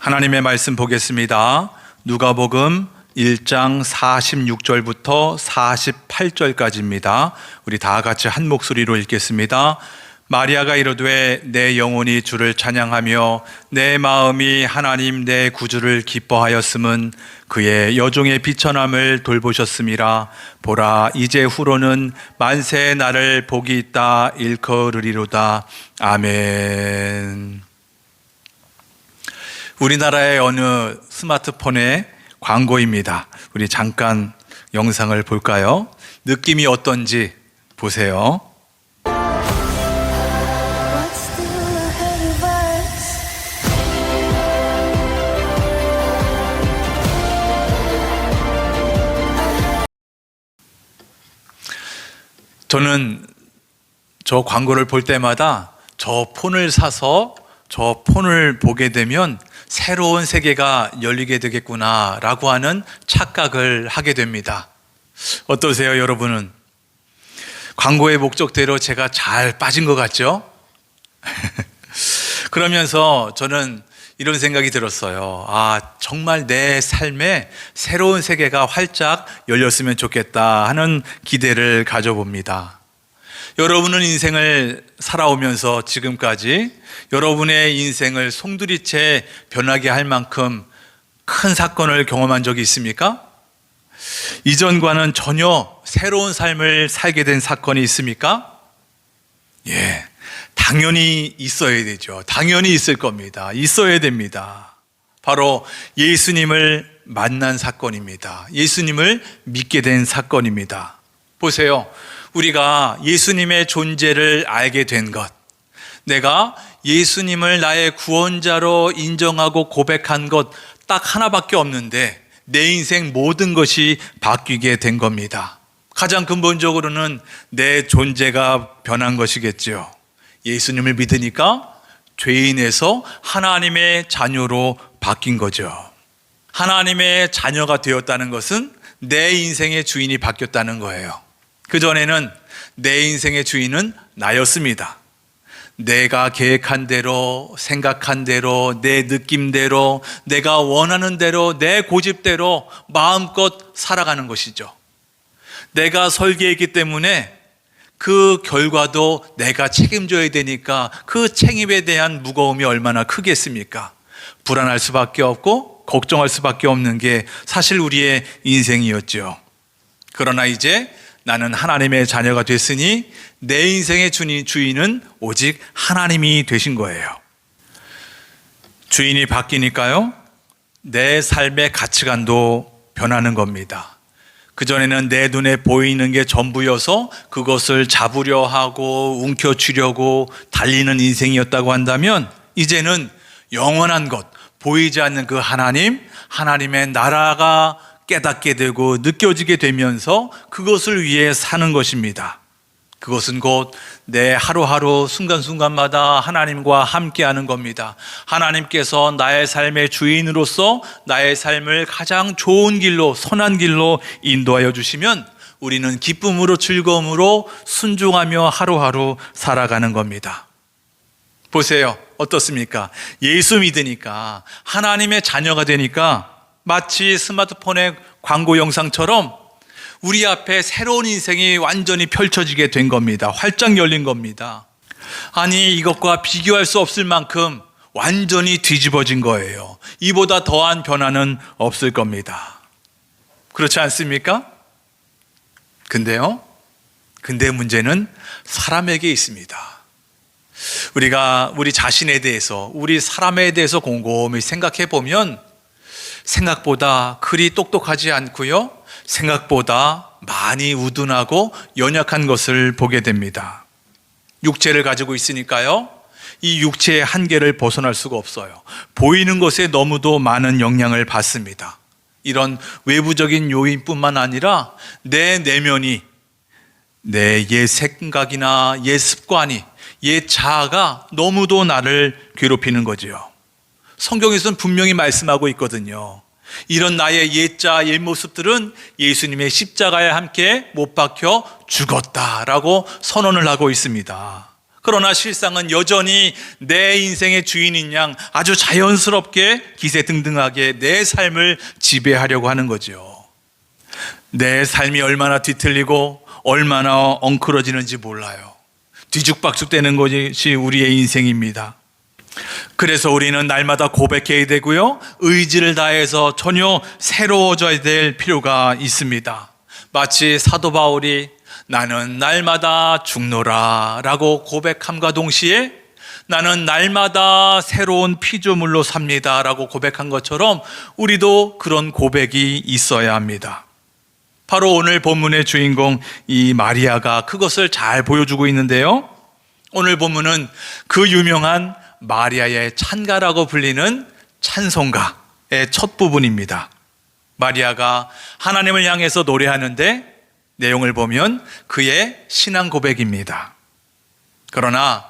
하나님의 말씀 보겠습니다. 누가복음 1장 46절부터 48절까지입니다. 우리 다 같이 한 목소리로 읽겠습니다. 마리아가 이르되 내 영혼이 주를 찬양하며 내 마음이 하나님 내 구주를 기뻐하였음은 그의 여종의 비천함을 돌보셨음이라. 보라, 이제 후로는 만세 나를 복이 있다 일컬으리로다. 아멘. 우리나라의 어느 스마트폰의 광고입니다. 우리 잠깐 영상을 볼까요? 느낌이 어떤지 보세요. 저는 저 광고를 볼 때마다 저 폰을 사서 저 폰을 보게 되면 새로운 세계가 열리게 되겠구나라고 하는 착각을 하게 됩니다. 어떠세요, 여러분은? 광고의 목적대로 제가 잘 빠진 것 같죠? 그러면서 저는 이런 생각이 들었어요. 정말 내 삶에 새로운 세계가 활짝 열렸으면 좋겠다 하는 기대를 가져봅니다. 여러분은 인생을 살아오면서 지금까지 여러분의 인생을 송두리째 변하게 할 만큼 큰 사건을 경험한 적이 있습니까? 이전과는 전혀 새로운 삶을 살게 된 사건이 있습니까? 예, 당연히 있어야 되죠. 당연히 있을 겁니다. 있어야 됩니다. 바로 예수님을 만난 사건입니다. 예수님을 믿게 된 사건입니다. 보세요. 우리가 예수님의 존재를 알게 된 것, 내가 예수님을 나의 구원자로 인정하고 고백한 것 딱 하나밖에 없는데 내 인생 모든 것이 바뀌게 된 겁니다. 가장 근본적으로는 내 존재가 변한 것이겠죠. 예수님을 믿으니까 죄인에서 하나님의 자녀로 바뀐 거죠. 하나님의 자녀가 되었다는 것은 내 인생의 주인이 바뀌었다는 거예요. 그전에는 내 인생의 주인은 나였습니다. 내가 계획한 대로, 생각한 대로, 내 느낌대로, 내가 원하는 대로, 내 고집대로 마음껏 살아가는 것이죠. 내가 설계했기 때문에 그 결과도 내가 책임져야 되니까 그 책임에 대한 무거움이 얼마나 크겠습니까? 불안할 수밖에 없고 걱정할 수밖에 없는 게 사실 우리의 인생이었죠. 그러나 이제 나는 하나님의 자녀가 됐으니 내 인생의 주인은 오직 하나님이 되신 거예요. 주인이 바뀌니까요, 내 삶의 가치관도 변하는 겁니다. 그전에는 내 눈에 보이는 게 전부여서 그것을 잡으려 하고 움켜쥐려고 달리는 인생이었다고 한다면, 이제는 영원한 것, 보이지 않는 그 하나님의 나라가 깨닫게 되고 느껴지게 되면서 그것을 위해 사는 것입니다. 그것은 곧 내 하루하루 순간순간마다 하나님과 함께하는 겁니다. 하나님께서 나의 삶의 주인으로서 나의 삶을 가장 좋은 길로, 선한 길로 인도하여 주시면 우리는 기쁨으로 즐거움으로 순종하며 하루하루 살아가는 겁니다. 보세요. 어떻습니까? 예수 믿으니까, 하나님의 자녀가 되니까 마치 스마트폰의 광고 영상처럼 우리 앞에 새로운 인생이 완전히 펼쳐지게 된 겁니다. 활짝 열린 겁니다. 아니, 이것과 비교할 수 없을 만큼 완전히 뒤집어진 거예요. 이보다 더한 변화는 없을 겁니다. 그렇지 않습니까? 근데 문제는 사람에게 있습니다. 우리가 우리 자신에 대해서, 우리 사람에 대해서 곰곰이 생각해 보면 생각보다 그리 똑똑하지 않고요, 생각보다 많이 우둔하고 연약한 것을 보게 됩니다. 육체를 가지고 있으니까요, 이 육체의 한계를 벗어날 수가 없어요. 보이는 것에 너무도 많은 영향을 받습니다. 이런 외부적인 요인뿐만 아니라 내 내면이, 내 옛 생각이나 옛 습관이, 옛 자아가 너무도 나를 괴롭히는 거지요. 성경에서는 분명히 말씀하고 있거든요. 이런 나의 옛자, 옛 모습들은 예수님의 십자가에 함께 못 박혀 죽었다라고 선언을 하고 있습니다. 그러나 실상은 여전히 내 인생의 주인인 양 아주 자연스럽게 기세등등하게 내 삶을 지배하려고 하는 거죠. 내 삶이 얼마나 뒤틀리고 얼마나 엉클어지는지 몰라요. 뒤죽박죽되는 것이 우리의 인생입니다. 그래서 우리는 날마다 고백해야 되고요, 의지를 다해서 전혀 새로워져야 될 필요가 있습니다. 마치 사도 바울이 나는 날마다 죽노라 라고 고백함과 동시에 나는 날마다 새로운 피조물로 삽니다 라고 고백한 것처럼 우리도 그런 고백이 있어야 합니다. 바로 오늘 본문의 주인공 이 마리아가 그것을 잘 보여주고 있는데요, 오늘 본문은 그 유명한 마리아의 찬가라고 불리는 찬송가의 첫 부분입니다. 마리아가 하나님을 향해서 노래하는데 내용을 보면 그의 신앙 고백입니다. 그러나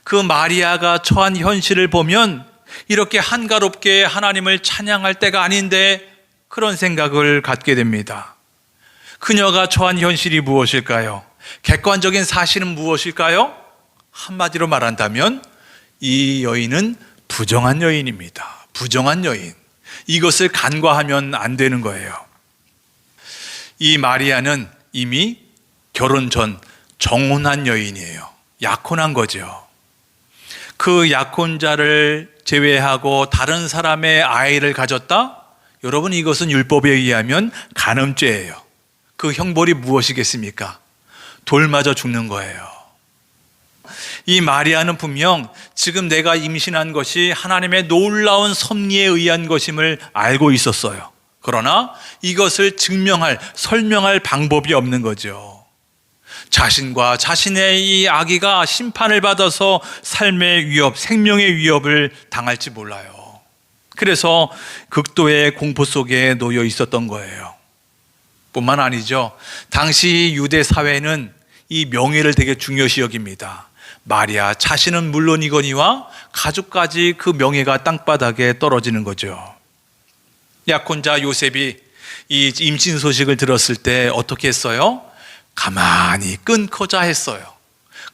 그 마리아가 처한 현실을 보면 이렇게 한가롭게 하나님을 찬양할 때가 아닌데 그런 생각을 갖게 됩니다. 그녀가 처한 현실이 무엇일까요? 객관적인 사실은 무엇일까요? 한마디로 말한다면 이 여인은 부정한 여인입니다. 부정한 여인. 이것을 간과하면 안 되는 거예요. 이 마리아는 이미 결혼 전 정혼한 여인이에요. 약혼한 거죠. 그 약혼자를 제외하고 다른 사람의 아이를 가졌다? 여러분, 이것은 율법에 의하면 간음죄예요. 그 형벌이 무엇이겠습니까? 돌 맞아 죽는 거예요. 이 마리아는 분명 지금 내가 임신한 것이 하나님의 놀라운 섭리에 의한 것임을 알고 있었어요. 그러나 이것을 설명할 방법이 없는 거죠. 자신과 자신의 이 아기가 심판을 받아서 삶의 위협, 생명의 위협을 당할지 몰라요. 그래서 극도의 공포 속에 놓여 있었던 거예요. 뿐만 아니죠. 당시 유대 사회는 이 명예를 되게 중요시 여깁니다. 마리아 자신은 물론이거니와 가족까지 그 명예가 땅바닥에 떨어지는 거죠. 약혼자 요셉이 이 임신 소식을 들었을 때 어떻게 했어요? 가만히 끊고자 했어요.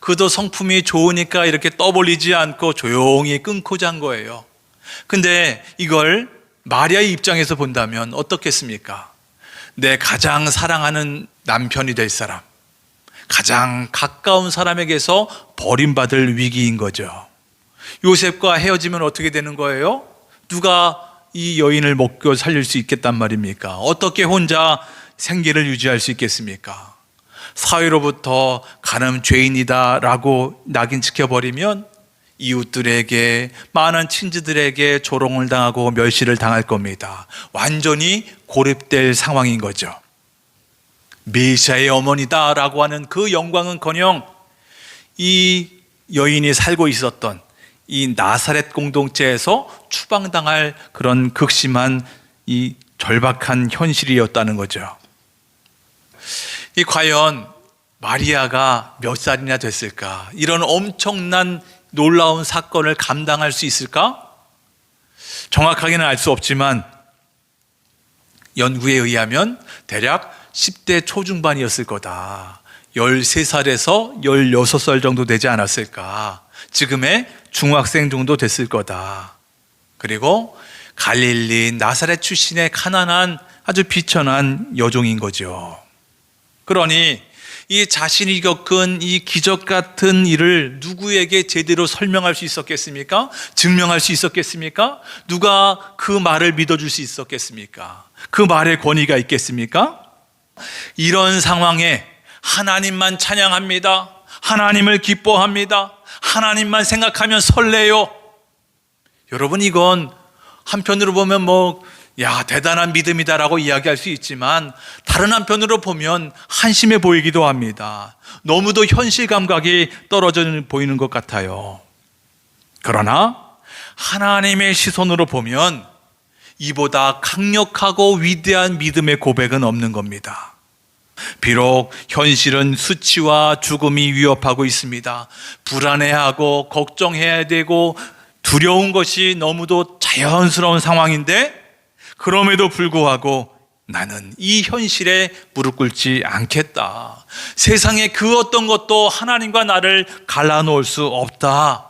그도 성품이 좋으니까 이렇게 떠벌리지 않고 조용히 끊고자 한 거예요. 근데 이걸 마리아의 입장에서 본다면 어떻겠습니까? 내 가장 사랑하는 남편이 될 사람, 가장 가까운 사람에게서 버림받을 위기인 거죠. 요셉과 헤어지면 어떻게 되는 거예요? 누가 이 여인을 먹여 살릴 수 있겠단 말입니까? 어떻게 혼자 생계를 유지할 수 있겠습니까? 사회로부터 간음 죄인이다 라고 낙인 찍혀버리면 이웃들에게, 많은 친지들에게 조롱을 당하고 멸시를 당할 겁니다. 완전히 고립될 상황인 거죠. 메시아의 어머니다 라고 하는 그 영광은커녕 이 여인이 살고 있었던 이 나사렛 공동체에서 추방당할 그런 극심한 이 절박한 현실이었다는 거죠. 이 과연 마리아가 몇 살이나 됐을까? 이런 엄청난 놀라운 사건을 감당할 수 있을까? 정확하게는 알 수 없지만 연구에 의하면 대략 10대 초중반이었을 거다. 13살에서 16살 정도 되지 않았을까. 지금의 중학생 정도 됐을 거다. 그리고 갈릴리 나사렛 출신의 가난한 아주 비천한 여종인 거죠. 그러니 이 자신이 겪은 이 기적 같은 일을 누구에게 제대로 설명할 수 있었겠습니까? 증명할 수 있었겠습니까? 누가 그 말을 믿어줄 수 있었겠습니까? 그 말에 권위가 있겠습니까? 이런 상황에 하나님만 찬양합니다. 하나님을 기뻐합니다. 하나님만 생각하면 설레요. 여러분, 이건 한편으로 보면 대단한 믿음이다라고 이야기할 수 있지만 다른 한편으로 보면 한심해 보이기도 합니다. 너무도 현실 감각이 떨어져 보이는 것 같아요. 그러나 하나님의 시선으로 보면 이보다 강력하고 위대한 믿음의 고백은 없는 겁니다. 비록 현실은 수치와 죽음이 위협하고 있습니다. 불안해하고 걱정해야 되고 두려운 것이 너무도 자연스러운 상황인데 그럼에도 불구하고 나는 이 현실에 무릎 꿇지 않겠다. 세상에 그 어떤 것도 하나님과 나를 갈라놓을 수 없다.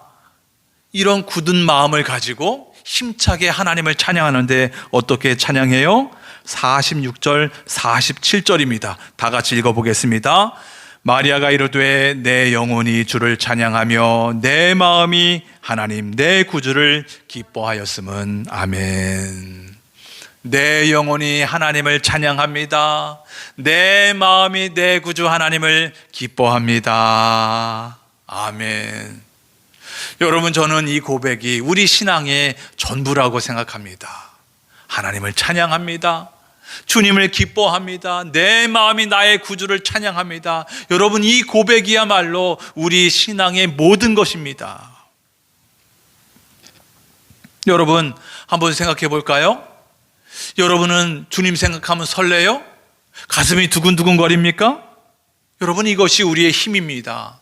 이런 굳은 마음을 가지고 힘차게 하나님을 찬양하는데 어떻게 찬양해요? 46절, 47절입니다. 다 같이 읽어보겠습니다. 마리아가 이르되 내 영혼이 주를 찬양하며 내 마음이 하나님 내 구주를 기뻐하였음은 아멘. 내 영혼이 하나님을 찬양합니다. 내 마음이 내 구주 하나님을 기뻐합니다. 아멘. 여러분, 저는 이 고백이 우리 신앙의 전부라고 생각합니다. 하나님을 찬양합니다. 주님을 기뻐합니다. 내 마음이 나의 구주를 찬양합니다. 여러분, 이 고백이야말로 우리 신앙의 모든 것입니다. 여러분, 한번 생각해 볼까요? 여러분은 주님 생각하면 설레요? 가슴이 두근두근 거립니까? 여러분, 이것이 우리의 힘입니다.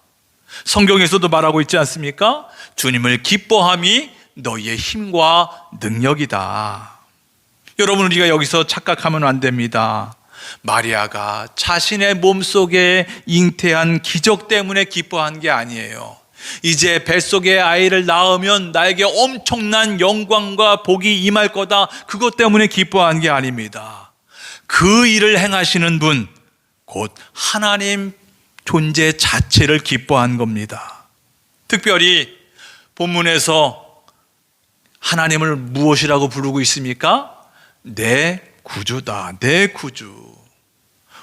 성경에서도 말하고 있지 않습니까? 주님을 기뻐함이 너희의 힘과 능력이다. 여러분, 우리가 여기서 착각하면 안 됩니다. 마리아가 자신의 몸속에 잉태한 기적 때문에 기뻐한 게 아니에요. 이제 뱃속에 아이를 낳으면 나에게 엄청난 영광과 복이 임할 거다, 그것 때문에 기뻐한 게 아닙니다. 그 일을 행하시는 분, 곧 하나님 존재 자체를 기뻐한 겁니다. 특별히 본문에서 하나님을 무엇이라고 부르고 있습니까? 내 구주다, 내 구주.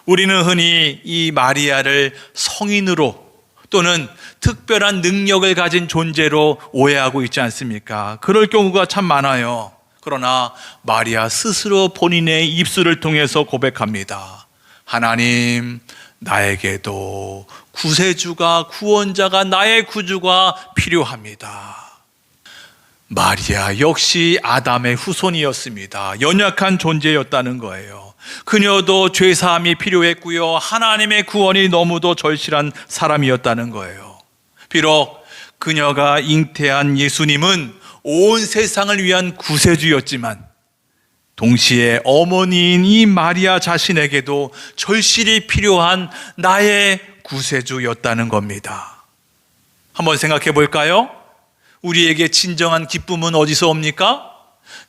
우리는 흔히 이 마리아를 성인으로 또는 특별한 능력을 가진 존재로 오해하고 있지 않습니까? 그럴 경우가 참 많아요. 그러나 마리아 스스로 본인의 입술을 통해서 고백합니다. 하나님, 나에게도 구세주가, 구원자가, 나의 구주가 필요합니다. 마리아 역시 아담의 후손이었습니다. 연약한 존재였다는 거예요. 그녀도 죄사함이 필요했고요, 하나님의 구원이 너무도 절실한 사람이었다는 거예요. 비록 그녀가 잉태한 예수님은 온 세상을 위한 구세주였지만 동시에 어머니인 이 마리아 자신에게도 절실히 필요한 나의 구세주였다는 겁니다. 한번 생각해 볼까요? 우리에게 진정한 기쁨은 어디서 옵니까?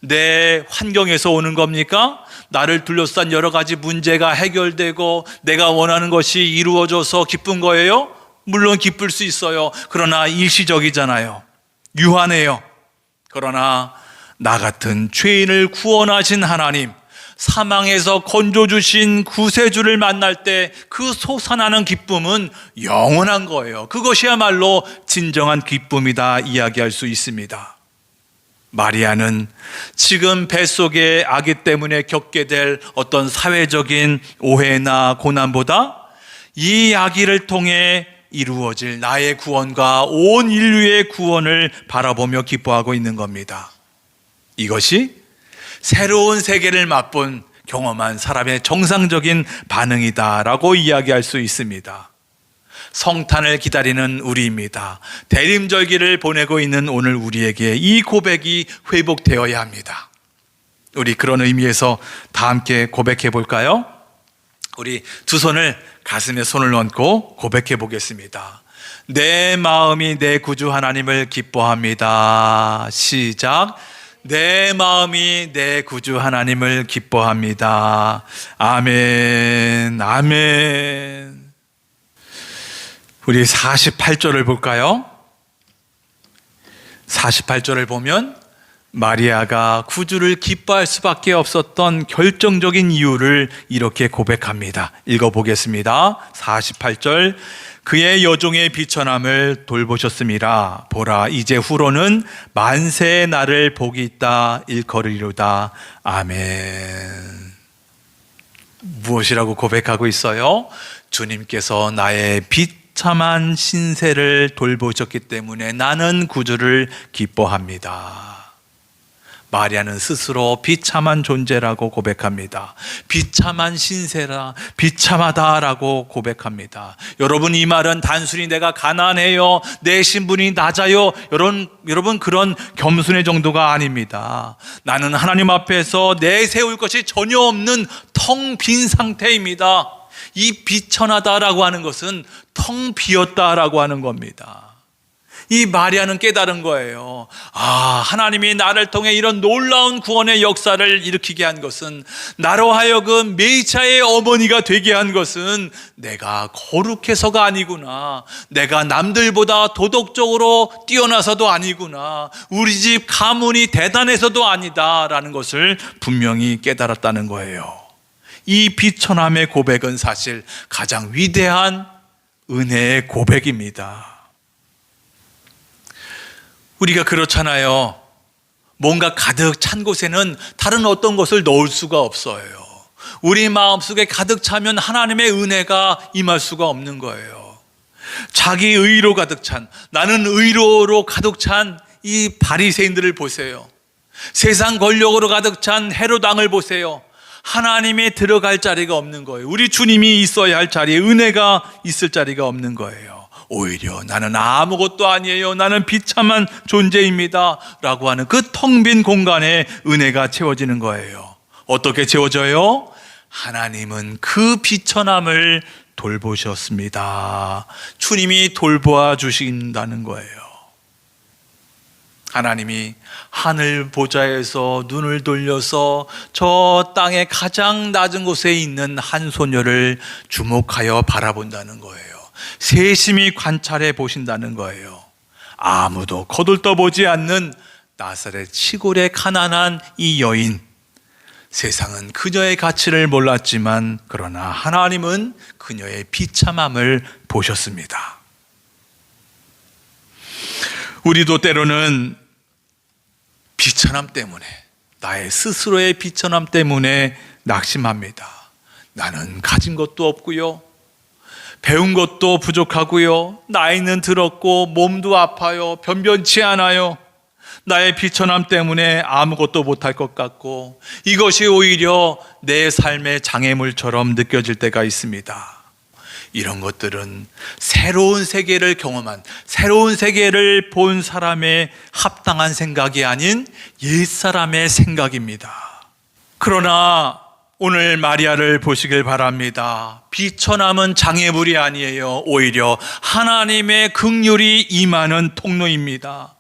내 환경에서 오는 겁니까? 나를 둘러싼 여러 가지 문제가 해결되고 내가 원하는 것이 이루어져서 기쁜 거예요? 물론 기쁠 수 있어요. 그러나 일시적이잖아요. 유한해요. 그러나 나 같은 죄인을 구원하신 하나님, 사망에서 건져주신 구세주를 만날 때 그 솟아나는 기쁨은 영원한 거예요. 그것이야말로 진정한 기쁨이다 이야기할 수 있습니다. 마리아는 지금 뱃속의 아기 때문에 겪게 될 어떤 사회적인 오해나 고난보다 이 아기를 통해 이루어질 나의 구원과 온 인류의 구원을 바라보며 기뻐하고 있는 겁니다. 이것이 새로운 세계를 맛본 경험한 사람의 정상적인 반응이다라고 이야기할 수 있습니다. 성탄을 기다리는 우리입니다. 대림절기를 보내고 있는 오늘 우리에게 이 고백이 회복되어야 합니다. 우리 그런 의미에서 다 함께 고백해 볼까요? 우리 두 손을 가슴에 손을 얹고 고백해 보겠습니다. 내 마음이 내 구주 하나님을 기뻐합니다. 시작. 내 마음이 내 구주 하나님을 기뻐합니다. 아멘, 아멘. 우리 48절을 볼까요? 48절을 보면 마리아가 구주를 기뻐할 수밖에 없었던 결정적인 이유를 이렇게 고백합니다. 읽어보겠습니다. 48절. 그의 여종의 비천함을 돌보셨음이라. 보라, 이제 후로는 만세의 날을 복이 있다 일컬으리로다. 아멘. 무엇이라고 고백하고 있어요? 주님께서 나의 비참한 신세를 돌보셨기 때문에 나는 구주를 기뻐합니다. 마리아는 스스로 비참한 존재라고 고백합니다. 비참한 신세라, 비참하다라고 고백합니다. 여러분, 이 말은 단순히 내가 가난해요, 내 신분이 낮아요, 여러분 그런 겸손의 정도가 아닙니다. 나는 하나님 앞에서 내세울 것이 전혀 없는 텅 빈 상태입니다. 이 비천하다라고 하는 것은 텅 비었다라고 하는 겁니다. 이 마리아는 깨달은 거예요. 하나님이 나를 통해 이런 놀라운 구원의 역사를 일으키게 한 것은, 나로 하여금 메시아의 어머니가 되게 한 것은 내가 거룩해서가 아니구나, 내가 남들보다 도덕적으로 뛰어나서도 아니구나, 우리 집 가문이 대단해서도 아니다라는 것을 분명히 깨달았다는 거예요. 이 비천함의 고백은 사실 가장 위대한 은혜의 고백입니다. 우리가 그렇잖아요. 뭔가 가득 찬 곳에는 다른 어떤 것을 넣을 수가 없어요. 우리 마음속에 가득 차면 하나님의 은혜가 임할 수가 없는 거예요. 자기 의로 가득 찬, 나는 의로로 가득 찬 이 바리새인들을 보세요. 세상 권력으로 가득 찬 헤롯 왕을 보세요. 하나님이 들어갈 자리가 없는 거예요. 우리 주님이 있어야 할 자리에, 은혜가 있을 자리가 없는 거예요. 오히려 나는 아무것도 아니에요, 나는 비참한 존재입니다 라고 하는 그 텅 빈 공간에 은혜가 채워지는 거예요. 어떻게 채워져요? 하나님은 그 비천함을 돌보셨습니다. 주님이 돌보아 주신다는 거예요. 하나님이 하늘 보좌에서 눈을 돌려서 저 땅의 가장 낮은 곳에 있는 한 소녀를 주목하여 바라본다는 거예요. 세심히 관찰해 보신다는 거예요. 아무도 거들떠보지 않는 나사렛 시골의 가난한 이 여인, 세상은 그녀의 가치를 몰랐지만 그러나 하나님은 그녀의 비참함을 보셨습니다. 우리도 때로는 비천함 때문에, 나의 스스로의 비천함 때문에 낙심합니다. 나는 가진 것도 없고요, 배운 것도 부족하고요, 나이는 들었고 몸도 아파요, 변변치 않아요. 나의 비천함 때문에 아무것도 못할 것 같고, 이것이 오히려 내 삶의 장애물처럼 느껴질 때가 있습니다. 이런 것들은 새로운 세계를 경험한, 새로운 세계를 본 사람의 합당한 생각이 아닌 옛사람의 생각입니다. 그러나 오늘 마리아를 보시길 바랍니다. 비천함은 장애물이 아니에요. 오히려 하나님의 긍휼이 임하는 통로입니다.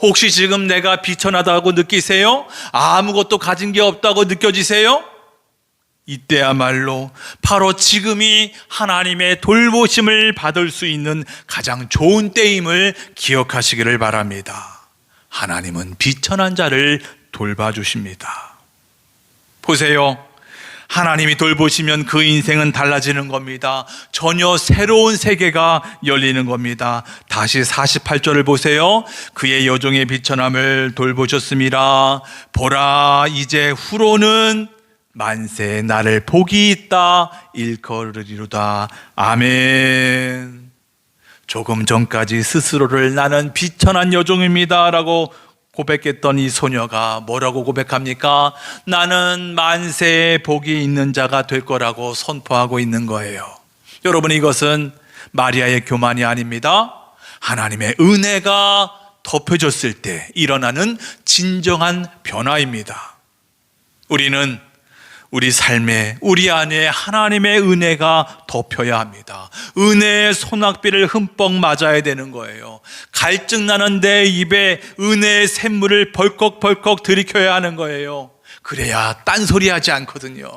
혹시 지금 내가 비천하다고 느끼세요? 아무것도 가진 게 없다고 느껴지세요? 이때야말로 바로 지금이 하나님의 돌보심을 받을 수 있는 가장 좋은 때임을 기억하시기를 바랍니다. 하나님은 비천한 자를 돌봐주십니다. 보세요. 하나님이 돌보시면 그 인생은 달라지는 겁니다. 전혀 새로운 세계가 열리는 겁니다. 다시 48절을 보세요. 그의 여종의 비천함을 돌보셨습니다. 보라, 이제 후로는 만세 나를 복이 있다 일컬으리로다. 아멘. 조금 전까지 스스로를 나는 비천한 여종입니다 라고 고백했던 이 소녀가 뭐라고 고백합니까? 나는 만세의 복이 있는 자가 될 거라고 선포하고 있는 거예요. 여러분, 이것은 마리아의 교만이 아닙니다. 하나님의 은혜가 덮여졌을 때 일어나는 진정한 변화입니다. 우리는 우리 삶에, 우리 안에 하나님의 은혜가 덮여야 합니다. 은혜의 소낙비를 흠뻑 맞아야 되는 거예요. 갈증 나는 내 입에 은혜의 샘물을 벌컥벌컥 들이켜야 하는 거예요. 그래야 딴소리 하지 않거든요.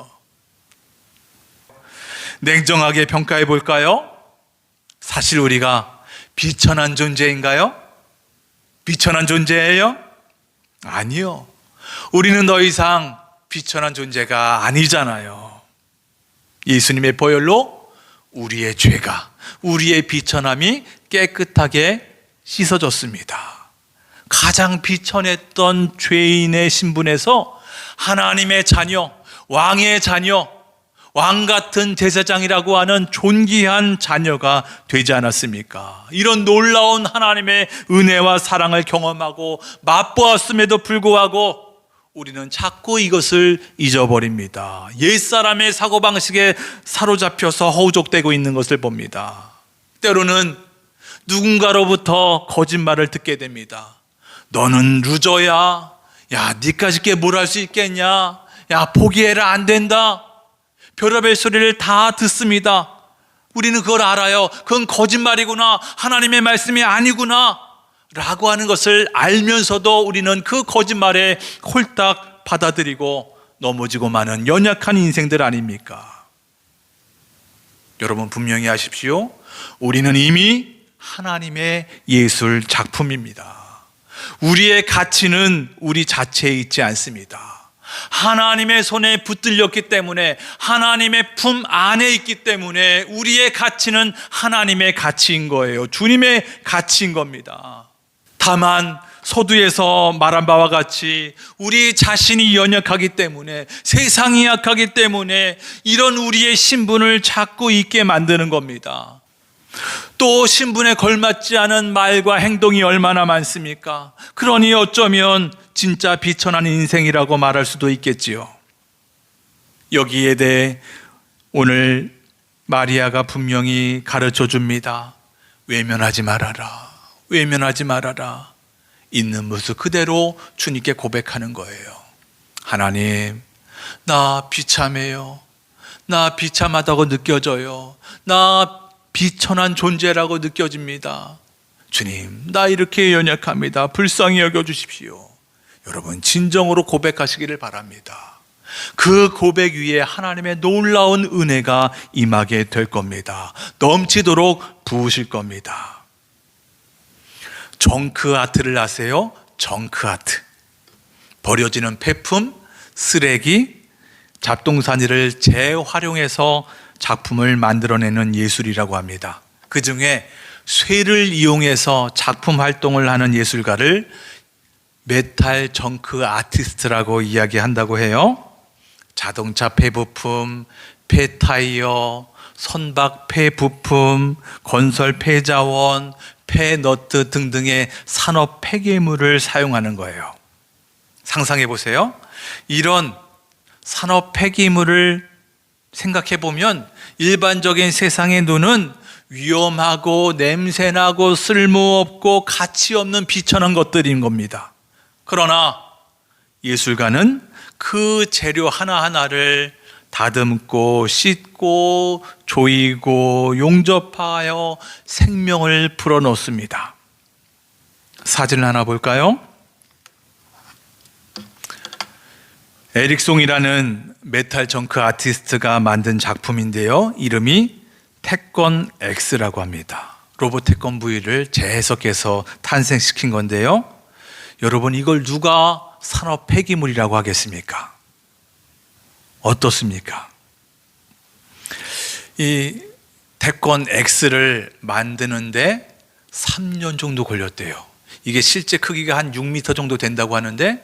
냉정하게 평가해 볼까요? 사실 우리가 비천한 존재인가요? 비천한 존재예요? 아니요. 우리는 더 이상 비천한 존재가 아니잖아요. 예수님의 보혈로 우리의 죄가, 우리의 비천함이 깨끗하게 씻어졌습니다. 가장 비천했던 죄인의 신분에서 하나님의 자녀, 왕의 자녀, 왕 같은 제사장이라고 하는 존귀한 자녀가 되지 않았습니까? 이런 놀라운 하나님의 은혜와 사랑을 경험하고 맛보았음에도 불구하고 우리는 자꾸 이것을 잊어버립니다. 옛사람의 사고방식에 사로잡혀서 허우적대고 있는 것을 봅니다. 때로는 누군가로부터 거짓말을 듣게 됩니다. 너는 루저야. 야, 니까짓 게 뭘 할 수 있겠냐. 야, 포기해라. 안 된다. 별의별 소리를 다 듣습니다. 우리는 그걸 알아요. 그건 거짓말이구나. 하나님의 말씀이 아니구나 라고 하는 것을 알면서도 우리는 그 거짓말에 홀딱 받아들이고 넘어지고 마는 연약한 인생들 아닙니까? 여러분 분명히 아십시오. 우리는 이미 하나님의 예술 작품입니다. 우리의 가치는 우리 자체에 있지 않습니다. 하나님의 손에 붙들렸기 때문에, 하나님의 품 안에 있기 때문에 우리의 가치는 하나님의 가치인 거예요. 주님의 가치인 겁니다. 다만 서두에서 말한 바와 같이 우리 자신이 연약하기 때문에, 세상이 약하기 때문에 이런 우리의 신분을 자꾸 잊게 만드는 겁니다. 또 신분에 걸맞지 않은 말과 행동이 얼마나 많습니까? 그러니 어쩌면 진짜 비천한 인생이라고 말할 수도 있겠지요. 여기에 대해 오늘 마리아가 분명히 가르쳐 줍니다. 외면하지 말아라. 외면하지 말아라. 있는 모습 그대로 주님께 고백하는 거예요. 하나님, 나 비참해요. 나 비참하다고 느껴져요. 나 비천한 존재라고 느껴집니다. 주님, 나 이렇게 연약합니다. 불쌍히 여겨주십시오. 여러분 진정으로 고백하시기를 바랍니다. 그 고백 위에 하나님의 놀라운 은혜가 임하게 될 겁니다. 넘치도록 부으실 겁니다. 정크 아트를 아세요? 정크 아트. 버려지는 폐품, 쓰레기, 잡동사니를 재활용해서 작품을 만들어내는 예술이라고 합니다. 그 중에 쇠를 이용해서 작품 활동을 하는 예술가를 메탈 정크 아티스트라고 이야기한다고 해요. 자동차 폐부품, 폐타이어, 선박 폐부품, 건설 폐자원, 폐너트 등등의 산업 폐기물을 사용하는 거예요. 상상해 보세요. 이런 산업 폐기물을 생각해 보면 일반적인 세상의 눈은 위험하고 냄새나고 쓸모없고 가치 없는 비천한 것들인 겁니다. 그러나 예술가는 그 재료 하나하나를 다듬고 씻고 조이고 용접하여 생명을 불어넣습니다. 사진을 하나 볼까요? 에릭송이라는 메탈 정크 아티스트가 만든 작품인데요. 이름이 태권 X라고 합니다. 로봇 태권 V를 재해석해서 탄생시킨 건데요. 여러분 이걸 누가 산업 폐기물이라고 하겠습니까? 어떻습니까? 이 태권 X를 만드는데 3년 정도 걸렸대요. 이게 실제 크기가 한 6m 정도 된다고 하는데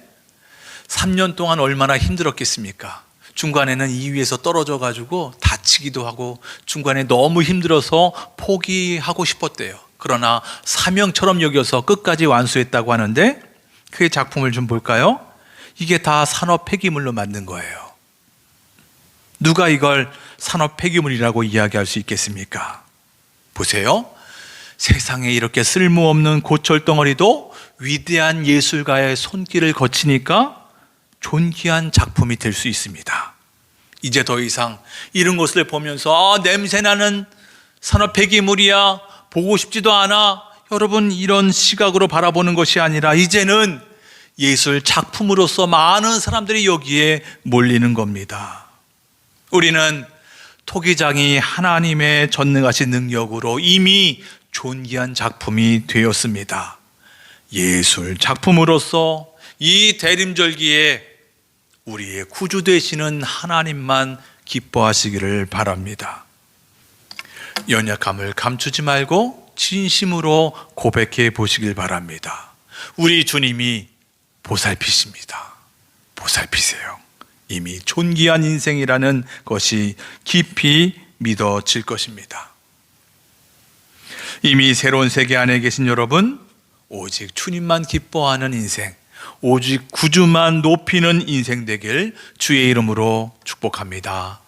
3년 동안 얼마나 힘들었겠습니까? 중간에는 이 위에서 떨어져 가지고 다치기도 하고 중간에 너무 힘들어서 포기하고 싶었대요. 그러나 사명처럼 여겨서 끝까지 완수했다고 하는데 그 작품을 좀 볼까요? 이게 다 산업 폐기물로 만든 거예요. 누가 이걸 산업 폐기물이라고 이야기할 수 있겠습니까? 보세요. 세상에 이렇게 쓸모없는 고철덩어리도 위대한 예술가의 손길을 거치니까 존귀한 작품이 될 수 있습니다. 이제 더 이상 이런 것을 보면서 냄새나는 산업 폐기물이야, 보고 싶지도 않아, 여러분 이런 시각으로 바라보는 것이 아니라 이제는 예술 작품으로서 많은 사람들이 여기에 몰리는 겁니다. 우리는 토기장이 하나님의 전능하신 능력으로 이미 존귀한 작품이 되었습니다. 예술 작품으로서 이 대림절기에 우리의 구주 되시는 하나님만 기뻐하시기를 바랍니다. 연약함을 감추지 말고 진심으로 고백해 보시길 바랍니다. 우리 주님이 보살피십니다. 보살피세요. 이미 존귀한 인생이라는 것이 깊이 믿어질 것입니다. 이미 새로운 세계 안에 계신 여러분, 오직 주님만 기뻐하는 인생, 오직 구주만 높이는 인생 되길 주의 이름으로 축복합니다.